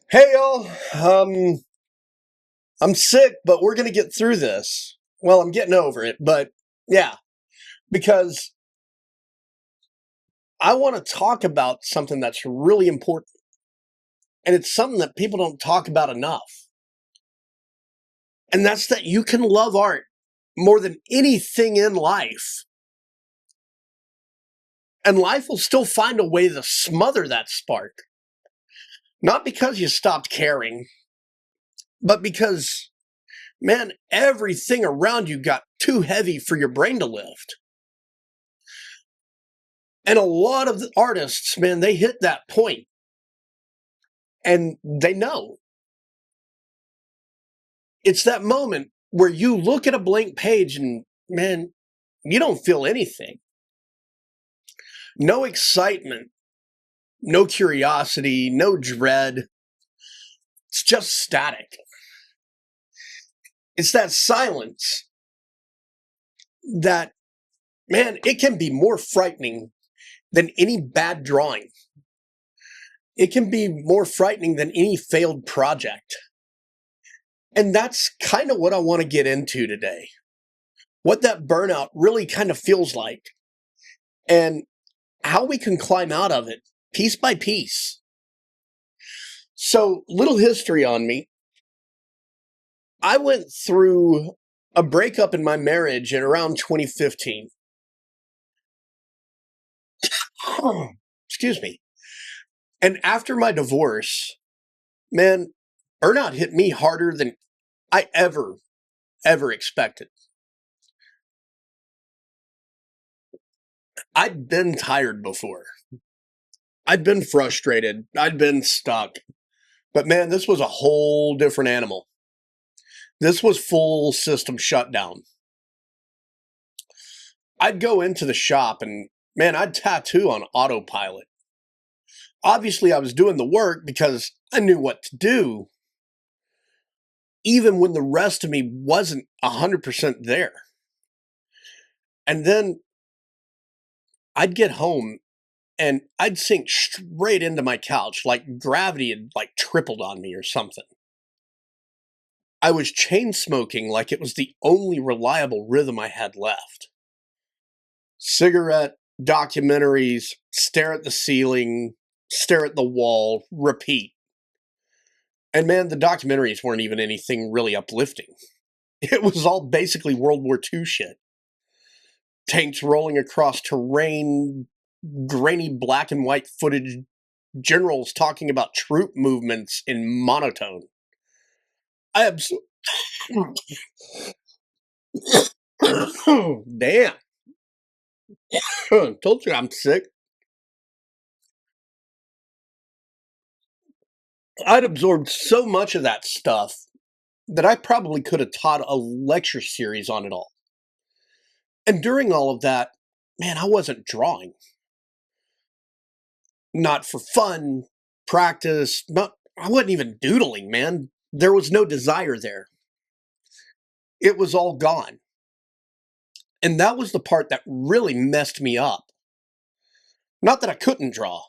Hey y'all, I'm sick, but we're gonna get through this. Well, I'm getting over it, but yeah, because I want to talk about something that's really important, and it's something that people don't talk about enough, and that's that you can love art more than anything in life, and life will still find a way to smother that spark. Not because you stopped caring, but because, man, everything around you got too heavy for your brain to lift. And a lot of the artists, man, they hit that point and they know. It's that moment where you look at a blank page and, man, you don't feel anything. No excitement, no curiosity, no dread. It's just static. It's that silence that, man, it can be more frightening than any bad drawing. It can be more frightening than any failed project. And that's kind of what I want to get into today. What that burnout really kind of feels like and how we can climb out of it piece by piece. So, little history on me. I went through a breakup in my marriage in around 2015. Excuse me. And after my divorce, man, burnout hit me harder than I ever expected. I'd been tired before. I'd been frustrated. I'd been stuck. But man, this was a whole different animal. This was full system shutdown. I'd go into the shop and, man, I'd tattoo on autopilot. Obviously, I was doing the work because I knew what to do, even when the rest of me wasn't 100% there. And then I'd get home and I'd sink straight into my couch like gravity had like tripled on me or something. I was chain smoking like it was the only reliable rhythm I had left. Cigarette, documentaries, stare at the ceiling, stare at the wall, repeat. And man, the documentaries weren't even anything really uplifting. It was all basically World War II shit. Tanks rolling across terrain, grainy black and white footage, generals talking about troop movements in monotone. I absolutely. Damn. Told you I'm sick. I'd absorbed so much of that stuff that I probably could have taught a lecture series on it all. And during all of that, man, I wasn't drawing. Not for fun, practice, not I wasn't even doodling, man. There was no desire there. It was all gone. And that was the part that really messed me up. Not that I couldn't draw.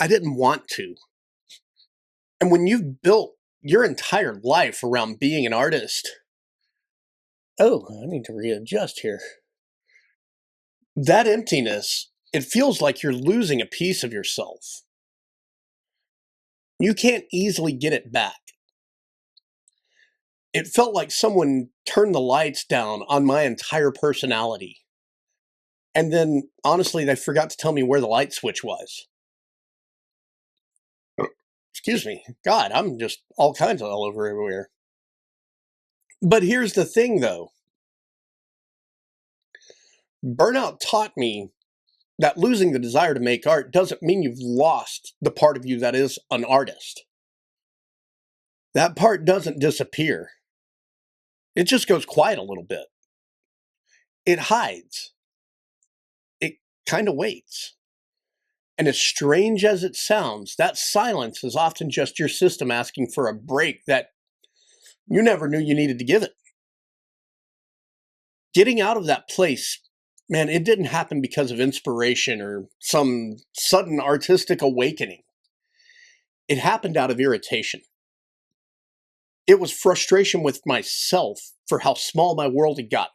I didn't want to. And when you've built your entire life around being an artist, oh, I need to readjust here. That emptiness, it feels like you're losing a piece of yourself. You can't easily get it back. It felt like someone turned the lights down on my entire personality. And then, honestly, they forgot to tell me where the light switch was. Excuse me. God, I'm just all kinds of all over everywhere. But here's the thing, though. Burnout taught me that losing the desire to make art doesn't mean you've lost the part of you that is an artist. That part doesn't disappear. It just goes quiet a little bit. It hides. It kind of waits. And as strange as it sounds, that silence is often just your system asking for a break that you never knew you needed to give it. Getting out of that place, man, it didn't happen because of inspiration or some sudden artistic awakening. It happened out of irritation. It was frustration with myself for how small my world had gotten.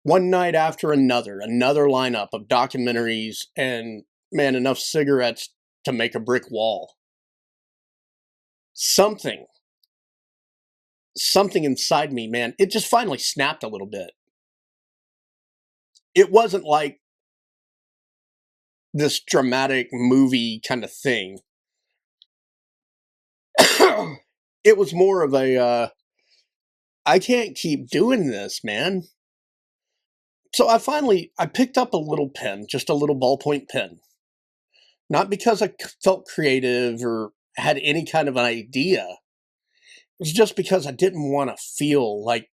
One night after another lineup of documentaries and, man, enough cigarettes to make a brick wall. Something inside me, man, it just finally snapped a little bit. It wasn't like this dramatic movie kind of thing. It was more of a, I can't keep doing this, man. So I picked up a little pen, just a little ballpoint pen. Not because I felt creative or had any kind of an idea. It was just because I didn't want to feel like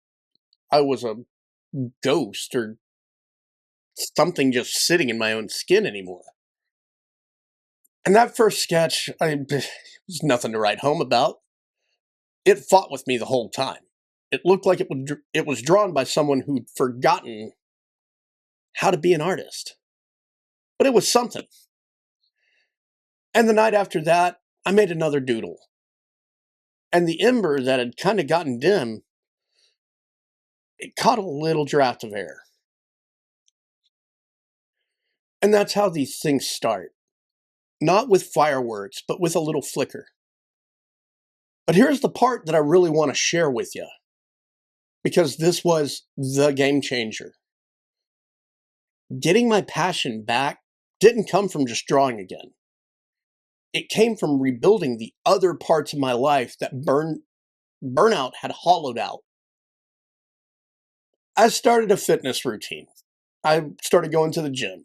I was a ghost or something just sitting in my own skin anymore. And that first sketch, was nothing to write home about. It fought with me the whole time. It looked like it was drawn by someone who'd forgotten how to be an artist. But it was something. And the night after that, I made another doodle. And the ember that had kind of gotten dim, it caught a little draft of air. And that's how these things start. Not with fireworks, but with a little flicker. But here's the part that I really want to share with you, because this was the game changer. Getting my passion back didn't come from just drawing again. It came from rebuilding the other parts of my life that burnout had hollowed out. I started a fitness routine. I started going to the gym.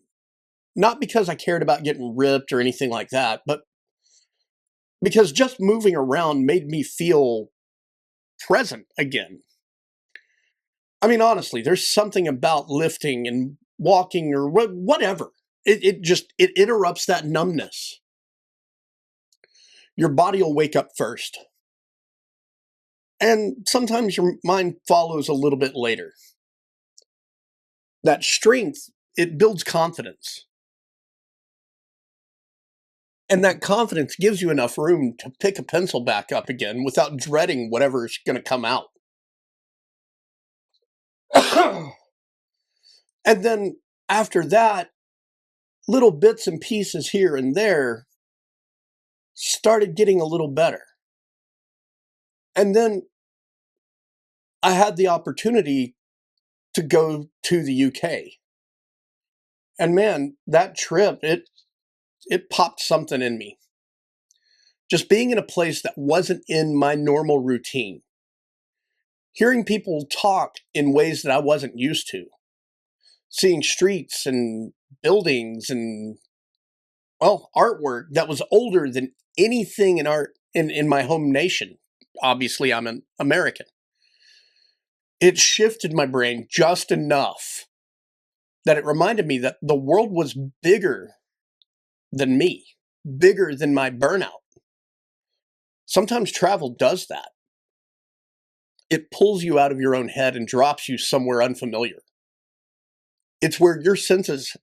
Not because I cared about getting ripped or anything like that, but because just moving around made me feel present again. I mean, honestly, there's something about lifting and walking or whatever. It interrupts that numbness. Your body will wake up first. And sometimes your mind follows a little bit later. That strength, it builds confidence. And that confidence gives you enough room to pick a pencil back up again without dreading whatever's going to come out. And then after that, little bits and pieces here and there started getting a little better. And then I had the opportunity to go to the UK. And man, that trip, it popped something in me. Just being in a place that wasn't in my normal routine. Hearing people talk in ways that I wasn't used to. Seeing streets and buildings and, well, artwork that was older than anything in art in my home nation. Obviously, I'm an American. It shifted my brain just enough that it reminded me that the world was bigger than me, bigger than my burnout. Sometimes travel does that. It pulls you out of your own head and drops you somewhere unfamiliar. It's where your senses...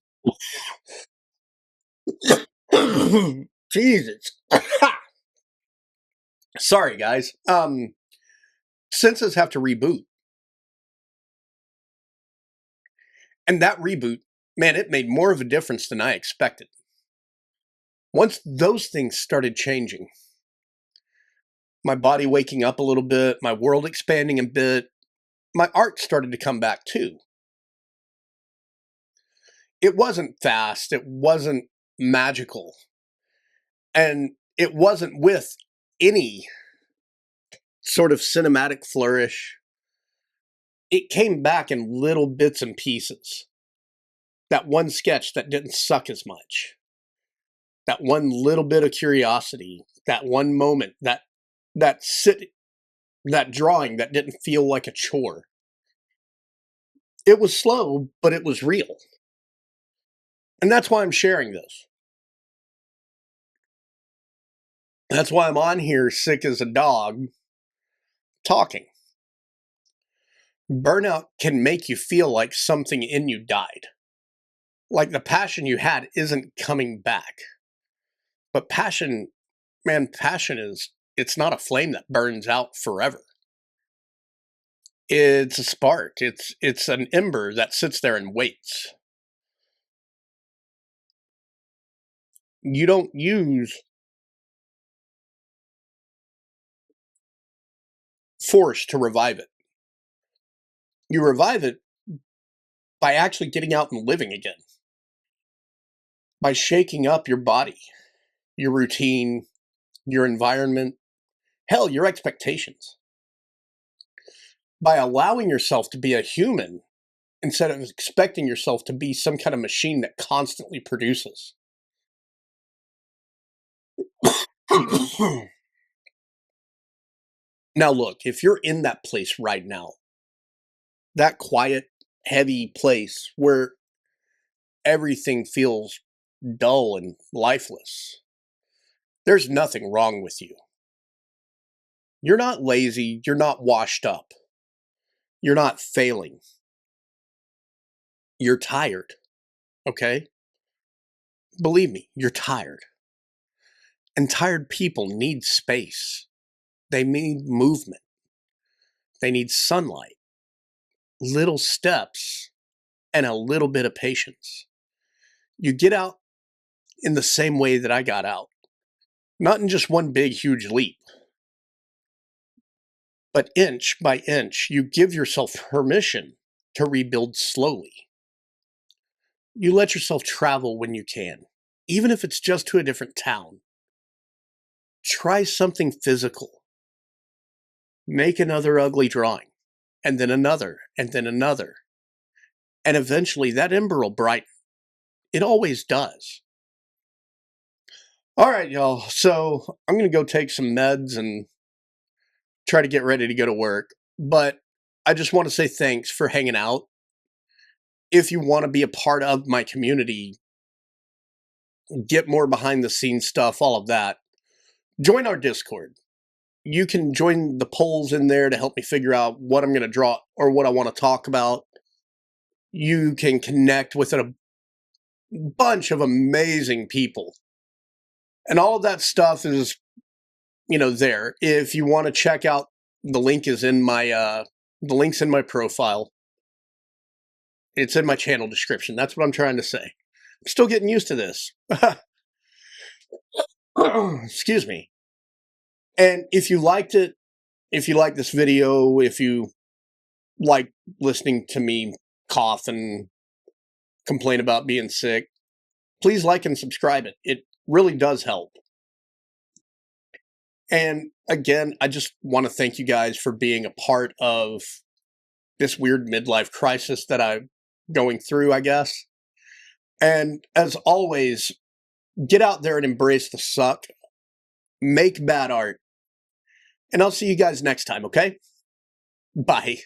Jesus. Sorry, guys. Senses have to reboot. And that reboot, man, it made more of a difference than I expected. Once those things started changing, my body waking up a little bit, my world expanding a bit, my art started to come back too. It wasn't fast, it wasn't magical, and it wasn't with any sort of cinematic flourish. It came back in little bits and pieces. That one sketch that didn't suck as much. That one little bit of curiosity, that one moment, that drawing that didn't feel like a chore. It was slow, but it was real. And that's why I'm sharing this. That's why I'm on here sick as a dog talking. Burnout can make you feel like something in you died. Like the passion you had isn't coming back. But passion Man, passion it's not a flame that burns out forever. It's a spark. It's an ember that sits there and waits. You don't use force to revive it. You revive it by actually getting out and living again, by shaking up your body, your routine, your environment, hell, your expectations, by allowing yourself to be a human instead of expecting yourself to be some kind of machine that constantly produces. Now, look, if you're in that place right now, that quiet, heavy place where everything feels dull and lifeless, there's nothing wrong with you. You're not lazy. You're not washed up. You're not failing. You're tired. Okay? Believe me, you're tired. And tired people need space. They need movement. They need sunlight, little steps, and a little bit of patience. You get out in the same way that I got out, not in just one big, huge leap, but inch by inch, you give yourself permission to rebuild slowly. You let yourself travel when you can, even if it's just to a different town. Try something physical. Make another ugly drawing, and then another, and then another. And eventually that ember will brighten. It always does. All right, y'all. So I'm going to go take some meds and try to get ready to go to work. But I just want to say thanks for hanging out. If you want to be a part of my community, get more behind the scenes stuff, all of that, join our Discord. You can join the polls in there to help me figure out what I'm going to draw or what I want to talk about. You can connect with a bunch of amazing people. And all of that stuff is, there. If you want to check out, the link is in my, the link's in my profile. It's in my channel description. That's what I'm trying to say. I'm still getting used to this. Excuse me. And if you liked it, if you like this video, if you like listening to me cough and complain about being sick, please like and subscribe it. It really does help. And again, I just want to thank you guys for being a part of this weird midlife crisis that I'm going through, I guess. And as always, get out there and embrace the suck. Make bad art. And I'll see you guys next time, okay? Bye.